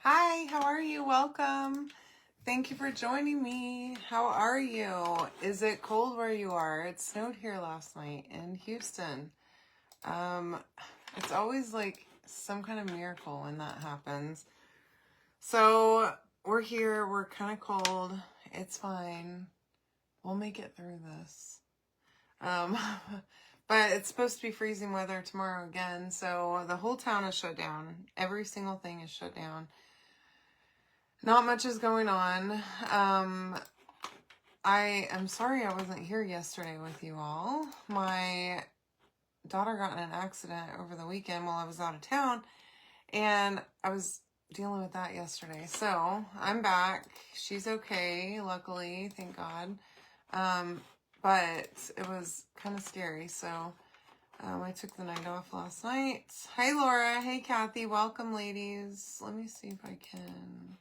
Hi, how are you? Welcome. Thank you for joining me. How are you? Is it cold where you are? It snowed here last night in Houston. It's always like some kind of miracle when that happens. So we're here. We're kind of cold. It's fine. We'll make it through this. But it's supposed to be freezing weather tomorrow again. So the whole town is shut down. Every single thing is shut down. Not much is going on. I am sorry I wasn't here yesterday with you all. My daughter got in an accident over the weekend while I was out of town, and I was dealing with that yesterday. So I'm back. She's okay, luckily, thank God. But it was kind of scary, so I took the night off last night. Hi, Laura. Hey, Kathy. Welcome, ladies. Let me see if I can...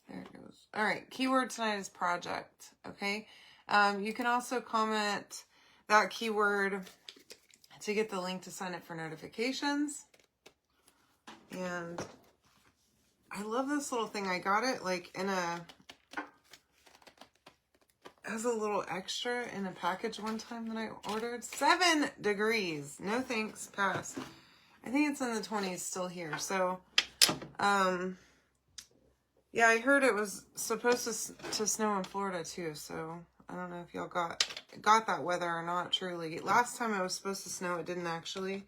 There it goes. All right. Keyword tonight is project. Okay. You can also comment that keyword to get the link to sign up for notifications. And I love this little thing. I got it like as a little extra in a package one time that I ordered. 7 degrees. No thanks. Pass. I think it's in the 20s still here. So, yeah, I heard it was supposed to snow in Florida too, so I don't know if y'all got that weather or not, truly. Last time it was supposed to snow, it didn't actually.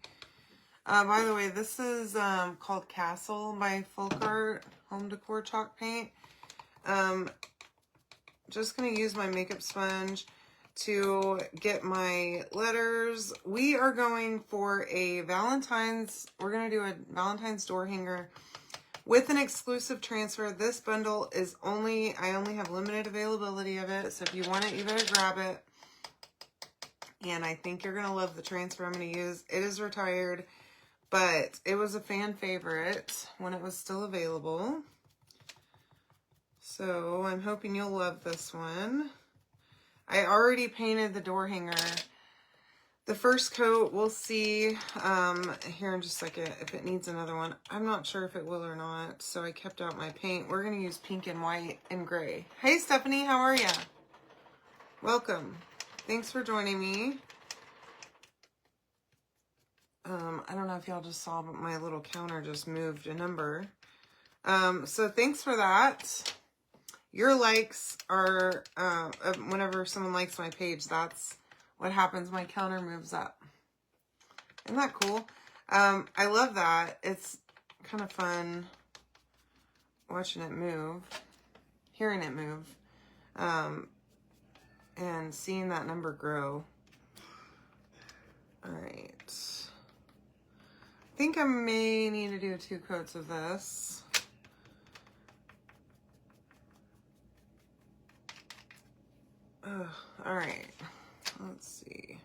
By the way, this is called Castle by Folk Art Home Decor Chalk Paint. Just going to use my makeup sponge to get my letters. We are going for a Valentine's, we're going to do a Valentine's door hanger with an exclusive transfer. This bundle is I only have limited availability of it. So if you want it, you better grab it. And I think you're going to love the transfer I'm going to use. It is retired, but it was a fan favorite when it was still available. So I'm hoping you'll love this one. I already painted the door hanger. The first coat, we'll see here in just a second if it needs another one. I'm not sure if it will or not, so I kept out my paint. We're going to use pink and white and gray. Hey, Stephanie, how are ya? Welcome. Thanks for joining me. I don't know if y'all just saw, but my little counter just moved a number. So thanks for that. Your likes are, whenever someone likes my page, that's what happens. My counter moves up. Isn't that cool? I love that. It's kind of fun watching it move, hearing it move, and seeing that number grow. All right. I think I may need to do 2 coats of this. All right. Let's see.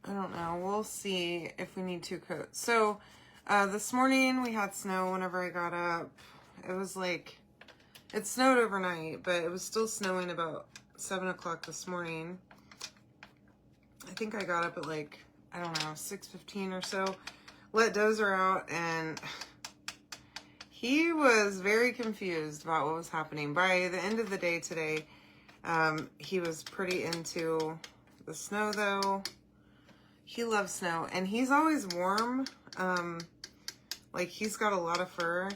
I don't know. We'll see if we need 2 coats. So, this morning we had snow whenever I got up. It was like, it snowed overnight, but it was still snowing about 7 o'clock this morning. I think I got up at like, I don't know, 6:15 or so. Let Dozer out, and he was very confused about what was happening. By the end of the day today, he was pretty into the snow, though. He loves snow, and he's always warm. Like, he's got a lot of fur.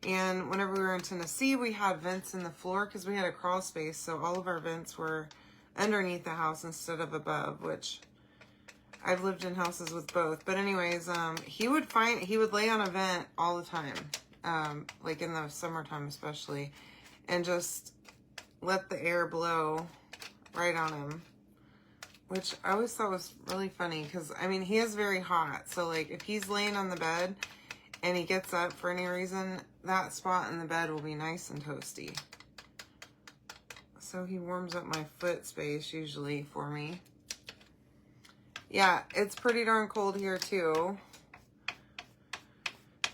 And whenever we were in Tennessee, we had vents in the floor because we had a crawl space. So all of our vents were underneath the house instead of above, which I've lived in houses with both. But anyways, he would lay on a vent all the time. Like in the summertime especially, and just let the air blow right on him, which I always thought was really funny because, I mean, he is very hot. So, like, if he's laying on the bed and he gets up for any reason, that spot in the bed will be nice and toasty. So he warms up my foot space usually for me. Yeah, it's pretty darn cold here too.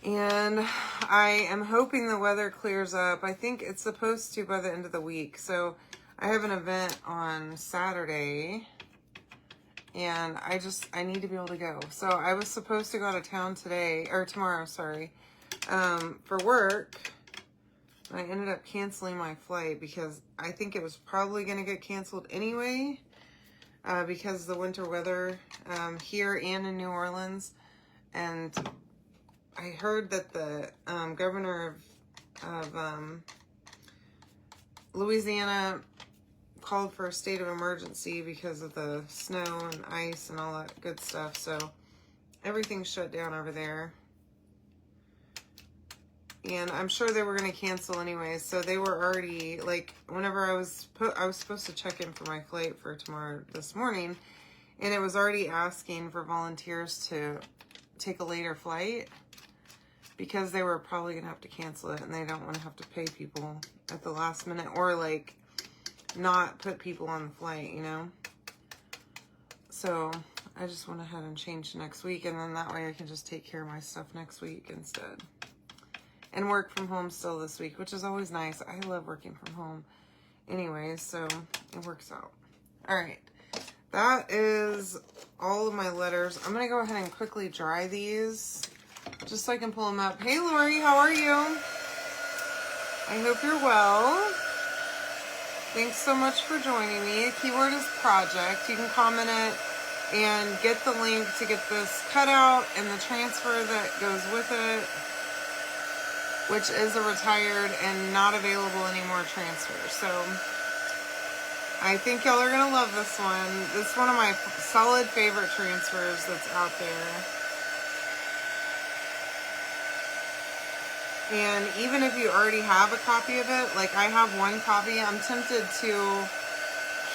And I am hoping the weather clears up. I think it's supposed to by the end of the week. So I have an event on Saturday. And I need to be able to go. So I was supposed to go out of town today, or tomorrow, sorry, for work. I ended up canceling my flight because I think it was probably going to get canceled anyway, because of the winter weather here and in New Orleans. And I heard that the governor of Louisiana called for a state of emergency because of the snow and ice and all that good stuff. So everything's shut down over there. And I'm sure they were going to cancel anyway. So they were already, like, whenever I was supposed to check in for my flight for tomorrow this morning, and it was already asking for volunteers to take a later flight because they were probably going to have to cancel it, and they don't want to have to pay people at the last minute or, like, not put people on the flight, you know? So I just went ahead and changed next week, and then that way I can just take care of my stuff next week instead. And work from home still this week, which is always nice. I love working from home anyways, so it works out. All right. That is all of my letters. I'm going to go ahead and quickly dry these just so I can pull them up. Hey, Lori, how are you? I hope you're well. Thanks so much for joining me. The keyword is project. You can comment it and get the link to get this cutout and the transfer that goes with it, which is a retired and not available anymore transfer. So I think y'all are going to love this one. This is one of my solid favorite transfers that's out there. And even if you already have a copy of it, like I have one copy, I'm tempted to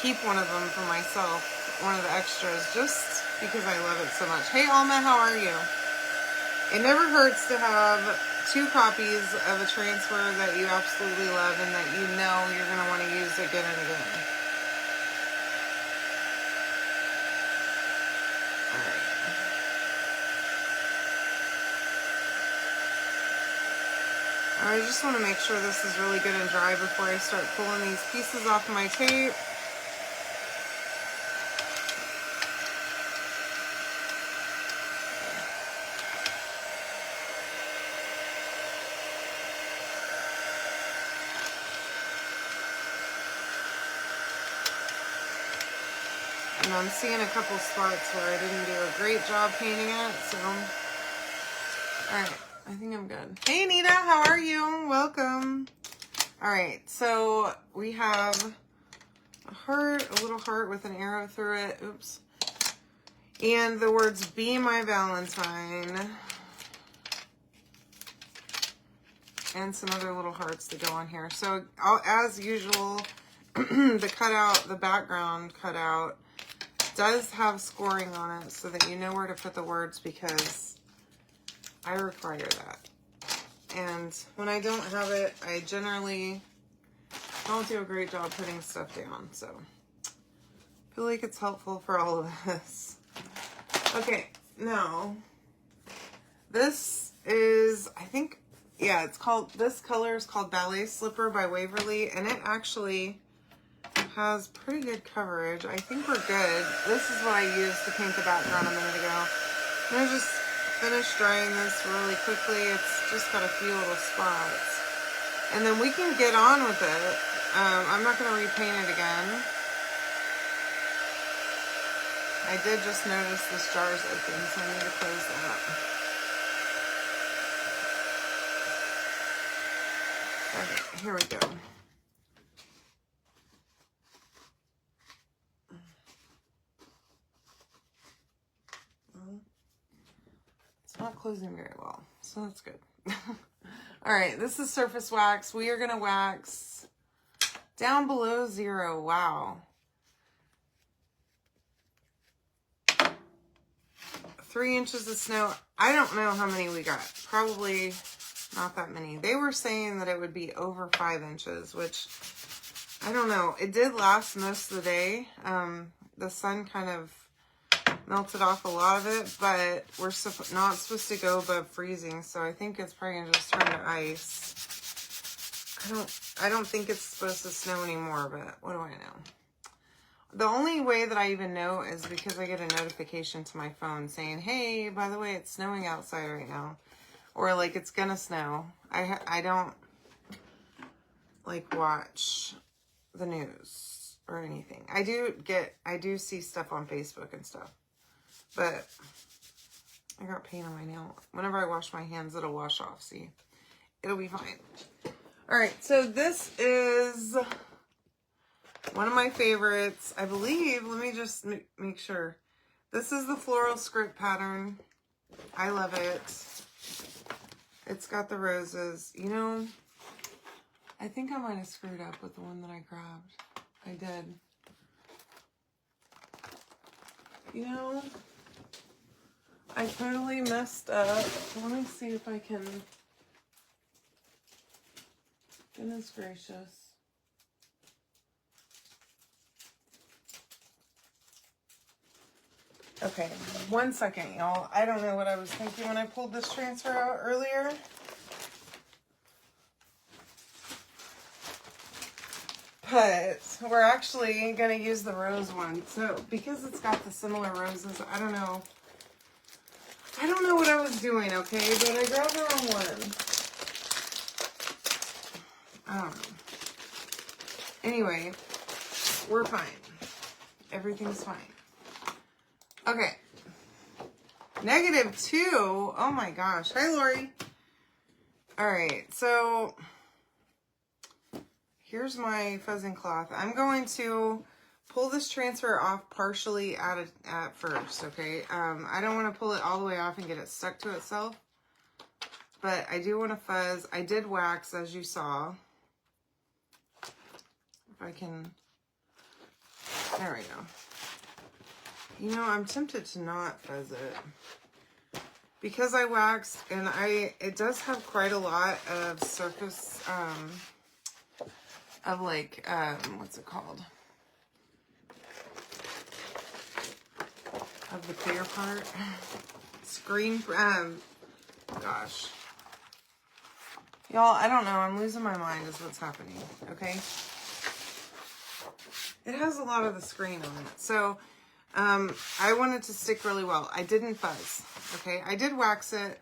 keep one of them for myself, one of the extras, just because I love it so much. Hey, Alma, how are you? It never hurts to have 2 copies of a transfer that you absolutely love and that you know you're going to want to use again and again. All right. I just want to make sure this is really good and dry before I start pulling these pieces off my tape. And I'm seeing a couple spots where I didn't do a great job painting it, so. All right, I think I'm good. Hey, Anita, how are you? Welcome. All right, so we have a heart, a little heart with an arrow through it. Oops. And the words, "Be my Valentine." And some other little hearts that go on here. So, as usual, the cutout, the background cutout, does have scoring on it so that you know where to put the words, because I require that. And when I don't have it, I generally don't do a great job putting stuff down. So I feel like it's helpful for all of us. Okay, now this is, I think, yeah, it's called, this color is called Ballet Slipper by Waverly, and it actually has pretty good coverage. I think we're good. This is what I used to paint the background a minute ago. I'm gonna just finish drying this really quickly. It's just got a few little spots. And then we can get on with it. I'm not gonna repaint it again. I did just notice this jar is open, so I need to close that. Okay, here we go. It's not closing very well, so that's good. All right, this is surface wax. We are gonna wax down below 0. Wow. 3 inches of snow. I don't know how many we got. Probably not that many. They were saying that it would be over 5 inches, which I don't know. It did last most of the day. The sun kind of melted off a lot of it, but we're not supposed to go above freezing, so I think it's probably gonna just turn to ice. I don't think it's supposed to snow anymore, but what do I know? The only way that I even know is because I get a notification to my phone saying, hey, by the way, it's snowing outside right now. Or like it's gonna snow. I don't like watch the news or anything. I do see stuff on Facebook and stuff. But I got paint on my nail. Whenever I wash my hands, it'll wash off. See? It'll be fine. All right, so this is one of my favorites. I believe, let me just make sure. This is the floral script pattern. I love it. It's got the roses. You know, I think I might have screwed up with the one that I grabbed. I did. You know, I totally messed up. Let me see if I can. Goodness gracious. Okay, 1 second, y'all. I don't know what I was thinking when I pulled this transfer out earlier. But we're actually going to use the rose one. So, because it's got the similar roses, I don't know. I don't know what I was doing, okay? But I grabbed the wrong one. I don't know. Anyway, we're fine. Everything's fine. Okay. -2. Oh my gosh. Hi, Lori. All right. So here's my fuzzing cloth. I'm going to pull this transfer off partially at first. Okay. I don't want to pull it all the way off and get it stuck to itself, but I do want to fuzz. I did wax, as you saw. If I can, there we go. You know, I'm tempted to not fuzz it because I waxed, and it does have quite a lot of surface, of like, what's it called? Of the clear part. Screen, gosh. Y'all, I don't know. I'm losing my mind is what's happening, okay? It has a lot of the screen on it. So, I want it to stick really well. I didn't fuzz, okay? I did wax it,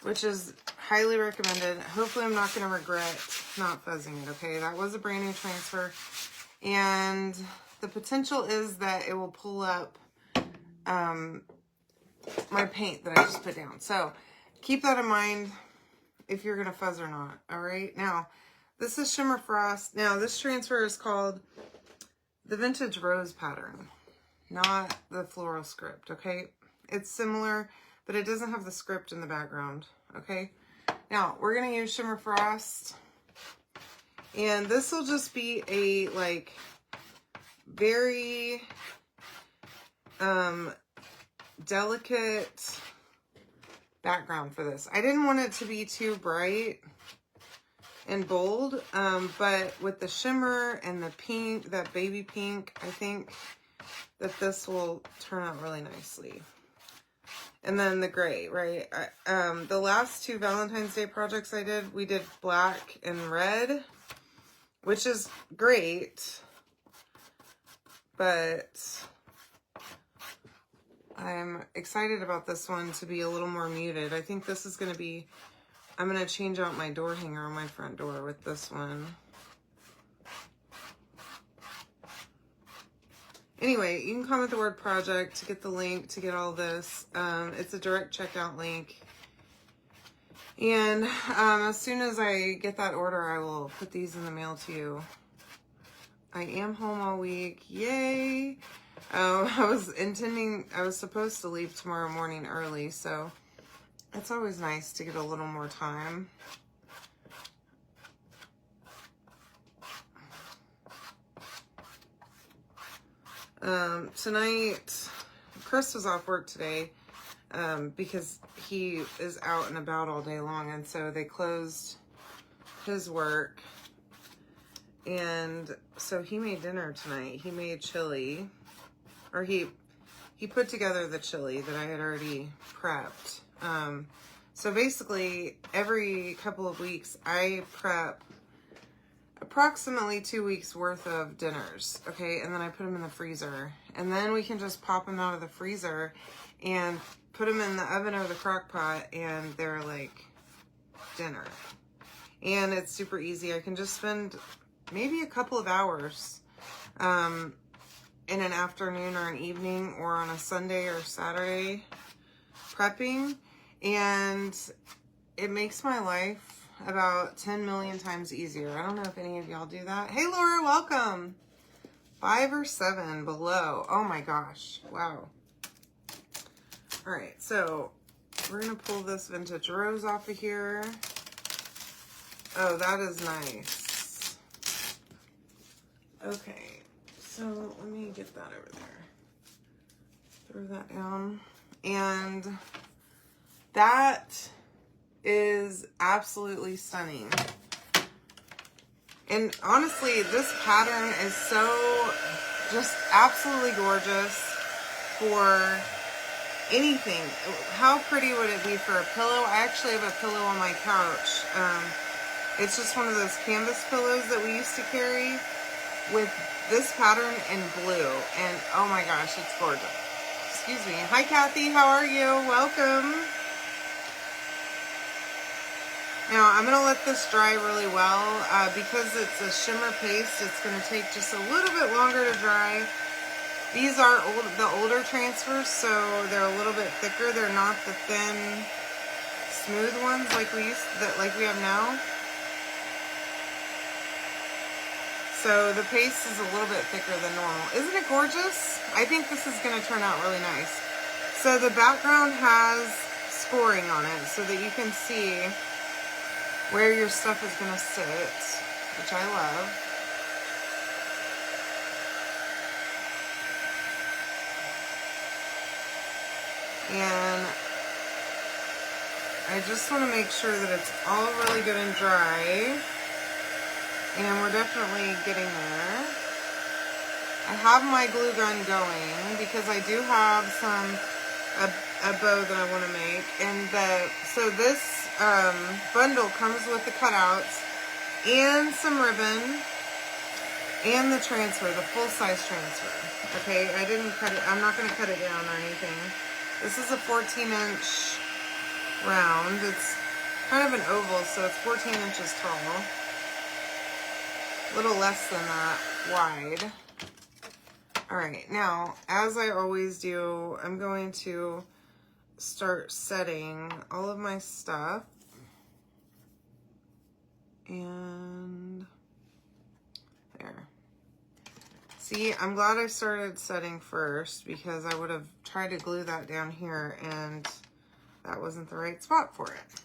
which is highly recommended. Hopefully I'm not going to regret not fuzzing it, okay? That was a brand new transfer. And the potential is that it will pull up my paint that I just put down. So keep that in mind if you're going to fuzz or not, all right? Now, this is Shimmer Frost. Now, this transfer is called the Vintage Rose Pattern, not the Floral Script, okay? It's similar, but it doesn't have the script in the background, okay? Now, we're going to use Shimmer Frost, and this will just be a, like, very delicate background for this. I didn't want it to be too bright and bold, but with the shimmer and the pink, that baby pink, I think that this will turn out really nicely. And then the gray, right? The last two Valentine's Day projects I did, we did black and red, which is great, but I'm excited about this one to be a little more muted. I think this is going to be, I'm going to change out my door hanger on my front door with this one. Anyway, you can comment the word project to get the link to get all this. It's a direct checkout link. And as soon as I get that order, I will put these in the mail to you. I am home all week. Yay! I was supposed to leave tomorrow morning early, so it's always nice to get a little more time. Tonight, Chris was off work today because he is out and about all day long, and so they closed his work. And so he made dinner tonight. He made chili, or he put together the chili that I had already prepped. So basically, every couple of weeks, I prep approximately 2 weeks worth of dinners. Okay, and then I put them in the freezer. And then we can just pop them out of the freezer and put them in the oven or the crock pot, and they're like dinner. And it's super easy. I can just spend maybe a couple of hours in an afternoon or an evening or on a Sunday or Saturday prepping, and it makes my life about 10 million times easier. I don't know if any of y'all do that. Hey Laura, welcome. 5 or 7 below. Oh my gosh. Wow. All right, so we're gonna pull this vintage rose off of here. Oh, that is nice. Okay, so let me get that over there. Throw that down. And that is absolutely stunning. And honestly, this pattern is so just absolutely gorgeous for anything. How pretty would it be for a pillow? I actually have a pillow on my couch. It's just one of those canvas pillows that we used to carry with this pattern in blue. And oh my gosh, it's gorgeous. Excuse me. Hi Kathy, how are you? Welcome. Now I'm going to let this dry really well. Because it's a shimmer paste, it's going to take just a little bit longer to dry. These are the older transfers, so they're a little bit thicker. They're not the thin, smooth ones like we have now. So the paste is a little bit thicker than normal. Isn't it gorgeous? I think this is going to turn out really nice. So the background has scoring on it so that you can see where your stuff is going to sit, which I love. And I just want to make sure that it's all really good and dry. And we're definitely getting there. I have my glue gun going because I do have a bow that I want to make. And so this bundle comes with the cutouts and some ribbon and the transfer, the full-size transfer. Okay, I didn't cut it. I'm not going to cut it down or anything. This is a 14-inch round. It's kind of an oval, so it's 14 inches tall. A little less than that wide. All right, now, as I always do, I'm going to start setting all of my stuff. And there. See, I'm glad I started setting first because I would have tried to glue that down here and that wasn't the right spot for it.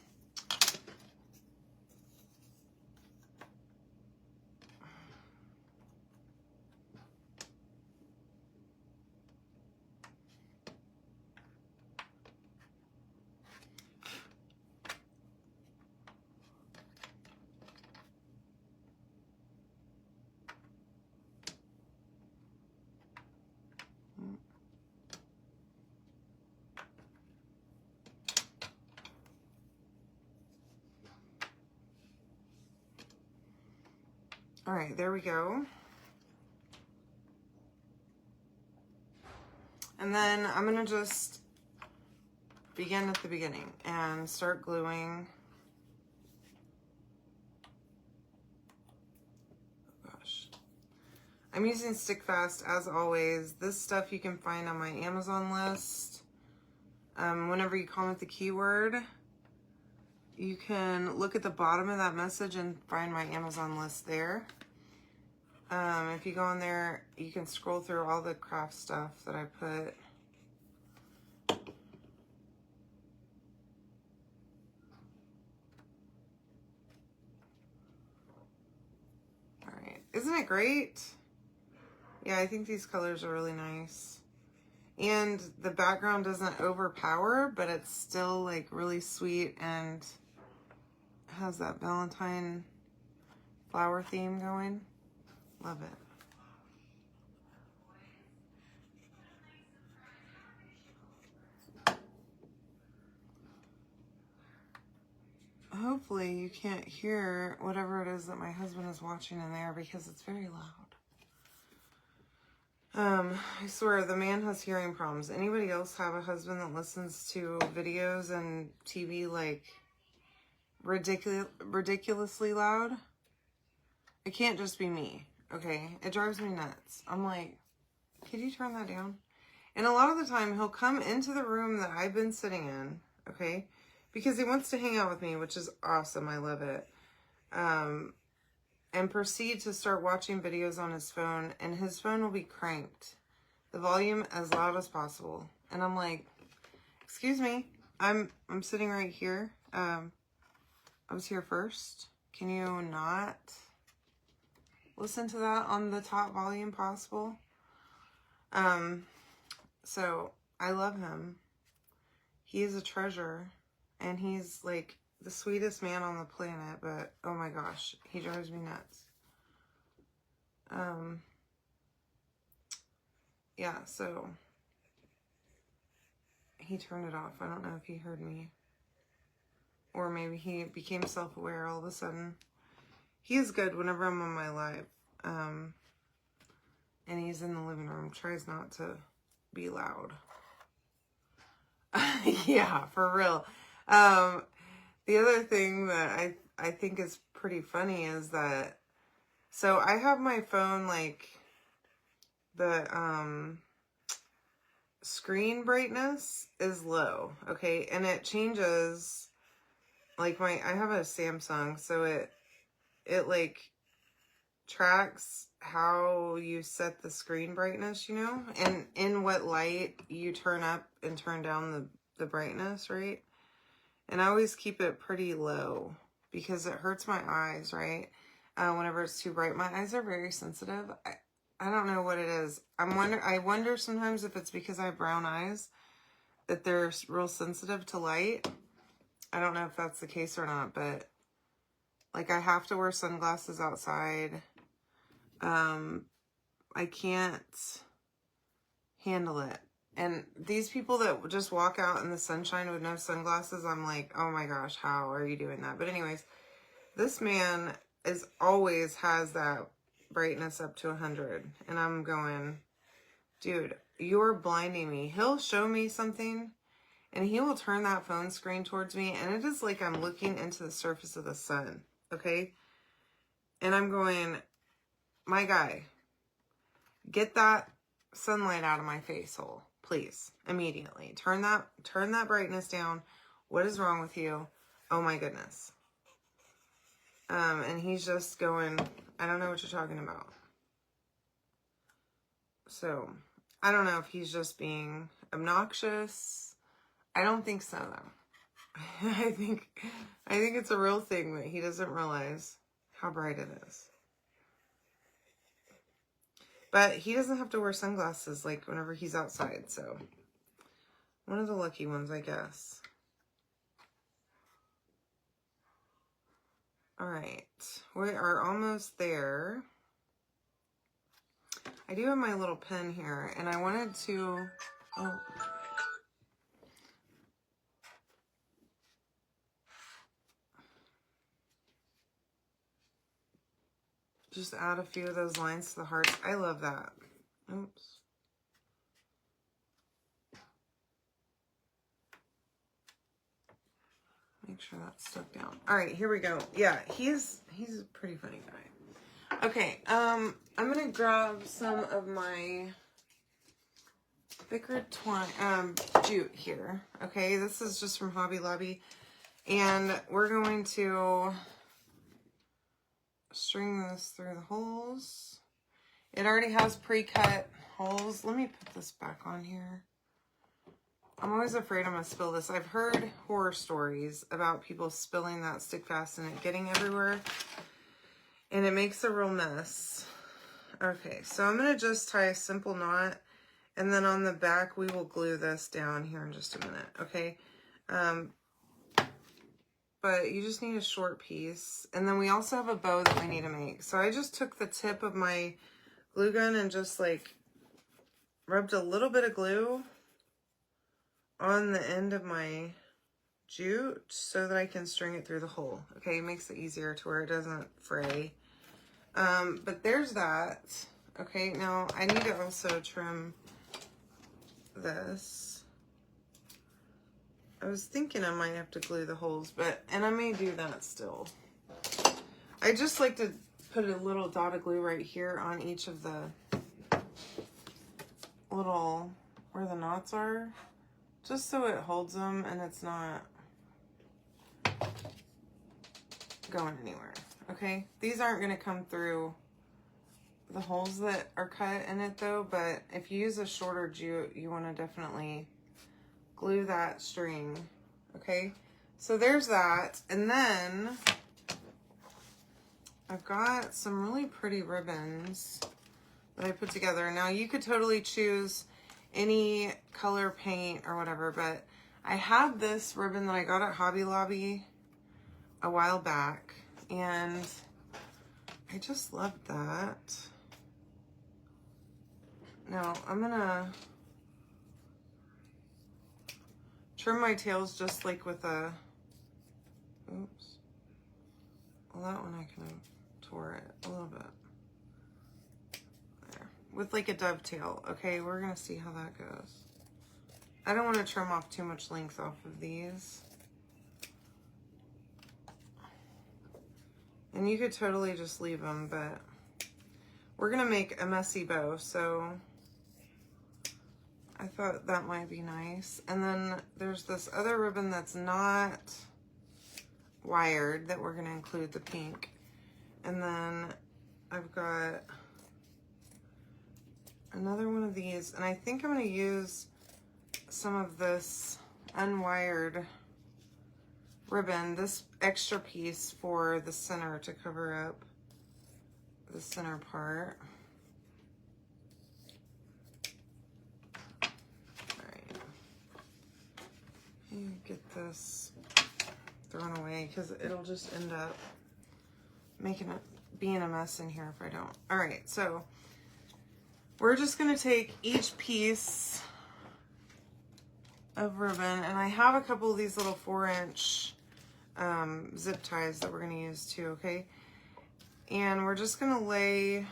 All right, there we go. And then I'm gonna just begin at the beginning and start gluing. Oh gosh. I'm using Stick Fast as always. This stuff you can find on my Amazon list. Whenever you comment the keyword, you can look at the bottom of that message and find my Amazon list there. If you go on there, you can scroll through all the craft stuff that I put. All right, isn't it great? Yeah, I think these colors are really nice. And the background doesn't overpower, but it's still like really sweet and has that Valentine flower theme going. Love it. hopefully you can't hear whatever it is that my husband is watching in there because it's very loud. I swear the man has hearing problems. Anybody else have a husband that listens to videos and TV like ridiculously loud? It can't just be me, okay? It drives me nuts. I'm like, could you turn that down? And a lot of the time he'll come into the room that I've been sitting in, okay? Because he wants to hang out with me, which is awesome. I love it. And proceed to start watching videos on his phone, and his phone will be cranked, the volume as loud as possible. And I'm like, excuse me, I'm sitting right here. I was here first. Can you not listen to that on the top volume possible? So I love him. He is a treasure, and he's like the sweetest man on the planet, but oh my gosh, he drives me nuts. Yeah, so he turned it off. I don't know if he heard me, or maybe he became self-aware all of a sudden. He is good whenever I'm on my live, and he's in the living room, tries not to be loud. Yeah, for real. The other thing that I think is pretty funny is that, so I have my phone, like, the screen brightness is low, okay? And it changes, like, I have a Samsung, so it like, tracks how you set the screen brightness, you know? And in what light you turn up and turn down the brightness, right? And I always keep it pretty low because it hurts my eyes, right? Whenever it's too bright. My eyes are very sensitive. I don't know what it is. I wonder sometimes if it's because I have brown eyes, that they're real sensitive to light. I don't know if that's the case or not, but like I have to wear sunglasses outside. I can't handle it. And these people that just walk out in the sunshine with no sunglasses, I'm like, oh my gosh, how are you doing that? But anyways, this man always has that brightness up to 100. And I'm going, dude, you're blinding me. He'll show me something and he will turn that phone screen towards me. And it is like I'm looking into the surface of the sun. Okay. And I'm going, my guy, get that sunlight out of my face hole. Please, immediately. Turn that brightness down. What is wrong with you? Oh my goodness. And he's just going, I don't know what you're talking about. So, I don't know if he's just being obnoxious. I don't think so, though. I think it's a real thing that he doesn't realize how bright it is. But he doesn't have to wear sunglasses, like, whenever he's outside, so. One of the lucky ones, I guess. Alright. We are almost there. I do have my little pen here, and I wanted to... Oh. Just add a few of those lines to the hearts. I love that. Oops. Make sure that's stuck down. All right, here we go. Yeah, he's a pretty funny guy. Okay, I'm gonna grab some of my thicker twine, jute here. Okay, this is just from Hobby Lobby, and we're going to string this through the holes. It already has pre-cut holes. Let me put this back on here. I'm always afraid I'm going to spill this. I've heard horror stories about people spilling that stick fast and it getting everywhere. And it makes a real mess. Okay, so I'm going to just tie a simple knot. And then on the back, we will glue this down here in just a minute. Okay. But you just need a short piece. And then we also have a bow that we need to make. So I just took the tip of my glue gun and just like rubbed a little bit of glue on the end of my jute so that I can string it through the hole. Okay, it makes it easier to where it doesn't fray. But there's that. Okay, now I need to also trim this. I was thinking I might have to glue the holes, and I may do that still. I just like to put a little dot of glue right here on each of the little, where the knots are, just so it holds them and it's not going anywhere. Okay, these aren't going to come through the holes that are cut in it though, but if you use a shorter jute, you want to definitely glue that string. Okay, so there's that. And then I've got some really pretty ribbons that I put together. Now you could totally choose any color paint or whatever, but I had this ribbon that I got at Hobby Lobby a while back, and I just loved that. Now I'm gonna trim my tails just like with a, oops, well that one I kind of tore it a little bit. There, with like a dovetail. Okay, we're gonna see how that goes. I don't want to trim off too much length off of these. And you could totally just leave them, but we're gonna make a messy bow, so I thought that might be nice. And then there's this other ribbon that's not wired that we're gonna include the pink. And then I've got another one of these, and I think I'm gonna use some of this unwired ribbon, this extra piece for the center to cover up the center part. Get this thrown away because it'll just end up being a mess in here if I don't. All right, so we're just gonna take each piece of ribbon, and I have a couple of these little 4-inch zip ties that we're gonna use too, okay? And we're just gonna lay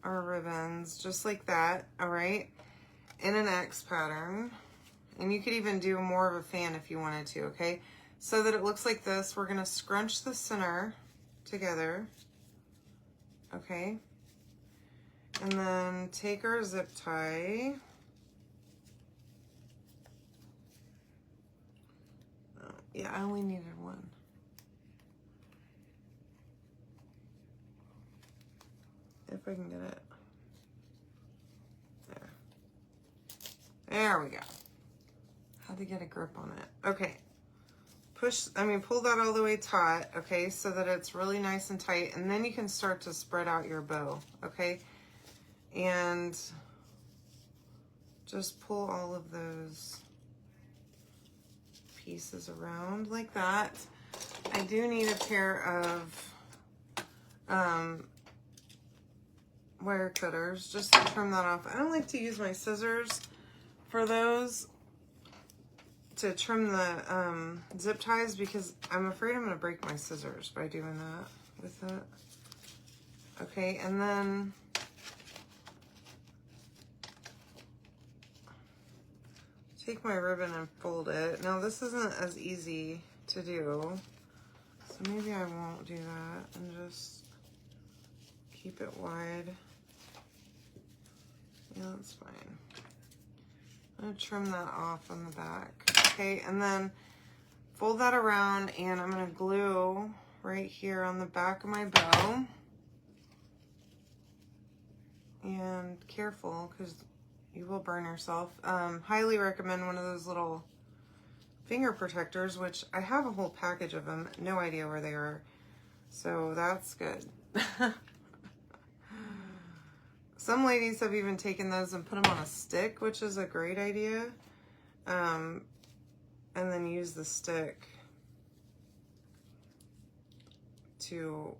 our ribbons just like that, all right, in an X pattern. And you could even do more of a fan if you wanted to, okay? So that it looks like this. We're gonna scrunch the center together, okay? And then take our zip tie. Oh, yeah, I only needed one. If I can get it. There. There we go. Had to get a grip on it. Okay. Pull that all the way taut, okay, so that it's really nice and tight, and then you can start to spread out your bow, okay? And just pull all of those pieces around like that. I do need a pair of wire cutters just to trim that off. I don't like to use my scissors for those to trim the zip ties because I'm afraid I'm gonna break my scissors by doing that with it. Okay, and then take my ribbon and fold it. Now this isn't as easy to do, so maybe I won't do that and just keep it wide. Yeah, that's fine. I'm gonna trim that off on the back. Okay, and then fold that around, and I'm gonna glue right here on the back of my bow. And careful, because you will burn yourself. Highly recommend one of those little finger protectors, which I have a whole package of them. No idea where they are. So that's good. Some ladies have even taken those and put them on a stick, which is a great idea. And then use the stick to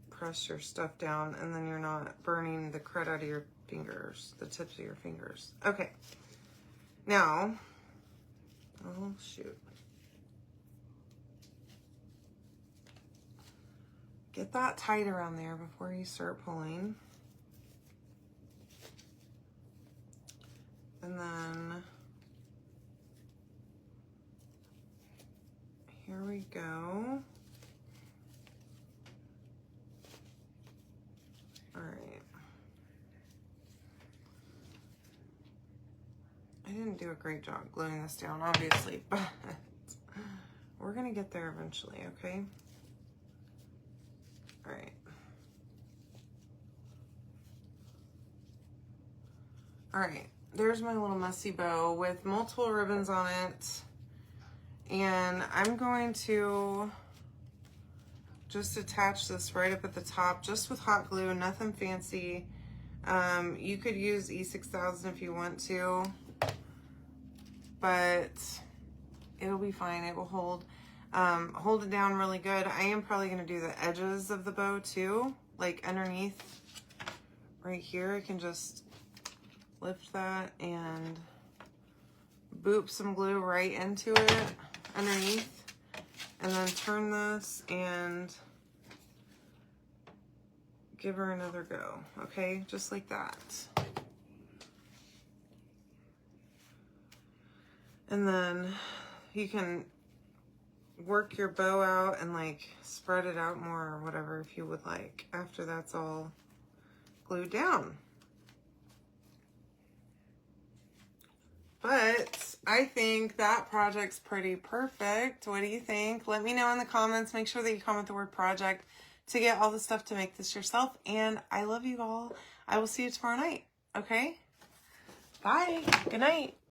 press your stuff down, and then you're not burning the crud out of your fingers, the tips of your fingers. Okay, now Oh, shoot. Get that tight around there before you start pulling. And then here we go. All right. I didn't do a great job gluing this down, obviously, but we're gonna get there eventually, okay? All right. All right, there's my little messy bow with multiple ribbons on it. And I'm going to just attach this right up at the top, just with hot glue, nothing fancy. You could use E6000 if you want to, but it'll be fine. It will hold it down really good. I am probably going to do the edges of the bow too, like underneath right here. I can just lift that and boop some glue right into it underneath, and then turn this and give her another go, okay? Just like that. And then you can work your bow out and like spread it out more or whatever if you would like after that's all glued down. But I think that project's pretty perfect. What do you think? Let me know in the comments. Make sure that you comment the word project to get all the stuff to make this yourself. And I love you all. I will see you tomorrow night. Okay? Bye. Good night.